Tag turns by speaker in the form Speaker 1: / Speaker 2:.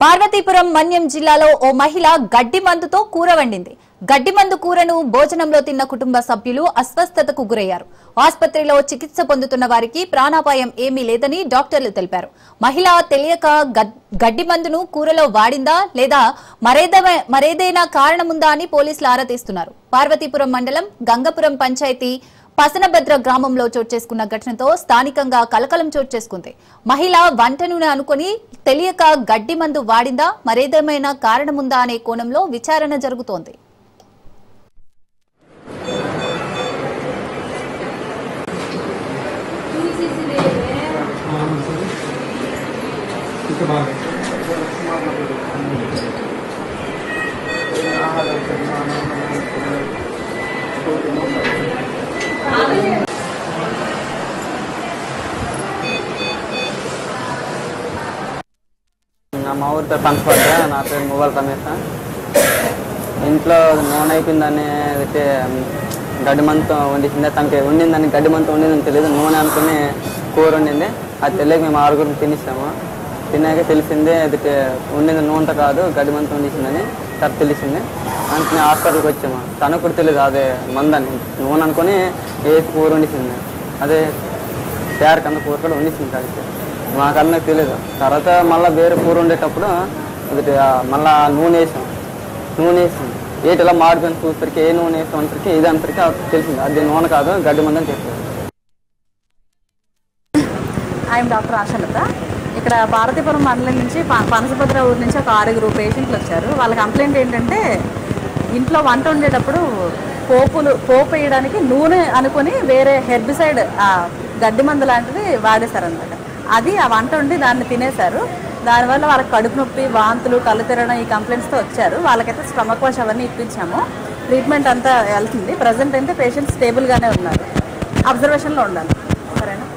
Speaker 1: పార్వతీపురం మన్యం జిల్లాలో ఓ మహిళ గడ్డి మందుతో కూర వండింది. గడ్డి మందు కూరను భోజనంలో తిన్న కుటుంబ సభ్యులు అస్వస్థతకు గురయ్యారు. ఆసుపత్రిలో చికిత్స పొందుతున్న వారికి ప్రాణాపాయం ఏమీ లేదని డాక్టర్లు తెలిపారు. మహిళ తెలియక గడ్డి మందును కూరలో వాడిందా లేదా మరేదైనా కారణముందా అని పోలీసులు ఆరా తీస్తున్నారు. పార్వతీపురం మండలం గంగపురం పంచాయతీ పసనభద్ర గ్రామంలో చోటు చేసుకున్న ఘటనతో స్థానికంగా కలకలం చోటు చేసుకుంది. మహిళ వంట నూనె అనుకుని తెలియక గడ్డి మందు వాడిందా మరేదేమైనా కారణముందా అనే కోణంలో విచారణ జరుగుతోంది.
Speaker 2: మా ఊరితో పంచపడ్డ నా పేరు మొబైల్ రమేష్. ఇంట్లో నూనె అయిపోయిందని గడ్డి మందుతో వండించింది. తనకి వండిందని గడ్డి మందుతో వండిందని తెలియదు. నూనె అనుకుని కూర వండింది. అది తెలియక మేము ఆరుగురు తినేసాము. తిన్నాక తెలిసిందే అది వండింది నూనెతో కాదు గడ్డి మందుతో వండించిందని తర్వాత తెలిసింది. అందుకని హాస్పిటల్కి వచ్చాము. తనకు కూడా తెలియదు అదే మందని నూనె అనుకుని వేసి కూర వండించింది. అదే తేరకంద కూర కూడా వండించింది. కాబట్టి మాకన్నా తెలియదు. తర్వాత మళ్ళీ వేరే కూర వండేటప్పుడు మళ్ళీ నూనె వేసాం. నూనె వేసింది ఏటి ఇలా మాడిపోయిన చూసరికి ఏ నూనె వేసాం అనేసరికి ఇది అనేసరికి తెలిసింది అది నూనె కాదు గడ్డి మంది అని చెప్పారు.
Speaker 3: I'm doctor Ashalatha. ఇక్కడ పార్వతీపురం మండలం నుంచి పనసభద్ర ఊరు నుంచి ఒక 6 పేషెంట్లు వచ్చారు. వాళ్ళ కంప్లైంట్ ఏంటంటే ఇంట్లో వంట వండేటప్పుడు పోపు వేయడానికి నూనె అనుకొని వేరే హెర్బిసైడ్ గడ్డి మందు లాంటిది వాడేశారనమాట. అది ఆ వంట వండి దాన్ని తినేశారు. దానివల్ల వాళ్ళకి కడుపు నొప్పి, వాంతులు, కళ్ళు తిరగడం ఈ కంప్లైంట్స్తో వచ్చారు. వాళ్ళకైతే స్టమక్ వాష్ అవన్నీ ఇప్పించాము. ట్రీట్మెంట్ అంతా వెళ్తుంది. ప్రజెంట్ అయితే పేషెంట్స్ స్టేబుల్గానే ఉన్నారు. అబ్జర్వేషన్లో ఉండాలి. సరేనా?